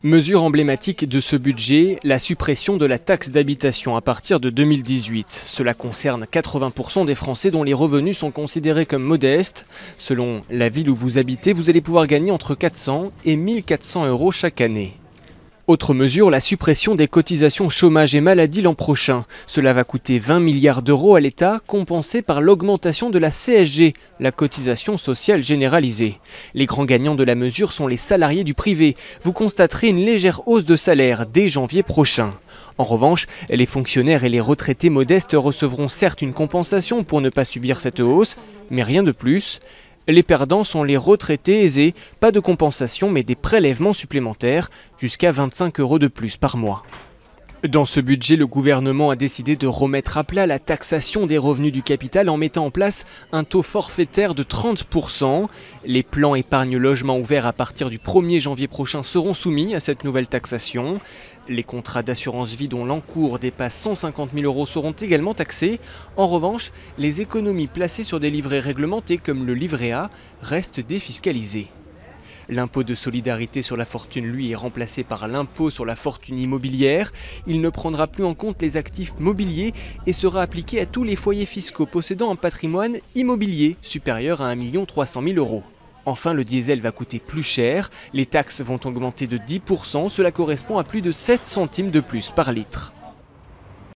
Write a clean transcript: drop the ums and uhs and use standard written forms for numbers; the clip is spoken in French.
Mesure emblématique de ce budget, la suppression de la taxe d'habitation à partir de 2018. Cela concerne 80% des Français dont les revenus sont considérés comme modestes. Selon la ville où vous habitez, vous allez pouvoir gagner entre 400 et 1400 € chaque année. Autre mesure, la suppression des cotisations chômage et maladie l'an prochain. Cela va coûter 20 milliards d'euros à l'État, compensé par l'augmentation de la CSG, la cotisation sociale généralisée. Les grands gagnants de la mesure sont les salariés du privé. Vous constaterez une légère hausse de salaire dès janvier prochain. En revanche, les fonctionnaires et les retraités modestes recevront certes une compensation pour ne pas subir cette hausse, mais rien de plus. Les perdants sont les retraités aisés, pas de compensation mais des prélèvements supplémentaires, jusqu'à 25 € de plus par mois. Dans ce budget, le gouvernement a décidé de remettre à plat la taxation des revenus du capital en mettant en place un taux forfaitaire de 30%. Les plans épargne logement ouverts à partir du 1er janvier prochain seront soumis à cette nouvelle taxation. Les contrats d'assurance vie dont l'encours dépasse 150 000 € seront également taxés. En revanche, les économies placées sur des livrets réglementés comme le livret A restent défiscalisées. L'impôt de solidarité sur la fortune, lui, est remplacé par l'impôt sur la fortune immobilière. Il ne prendra plus en compte les actifs mobiliers et sera appliqué à tous les foyers fiscaux possédant un patrimoine immobilier supérieur à 1 300 000 €. Enfin, le diesel va coûter plus cher. Les taxes vont augmenter de 10%. Cela correspond à plus de 7 centimes de plus par litre.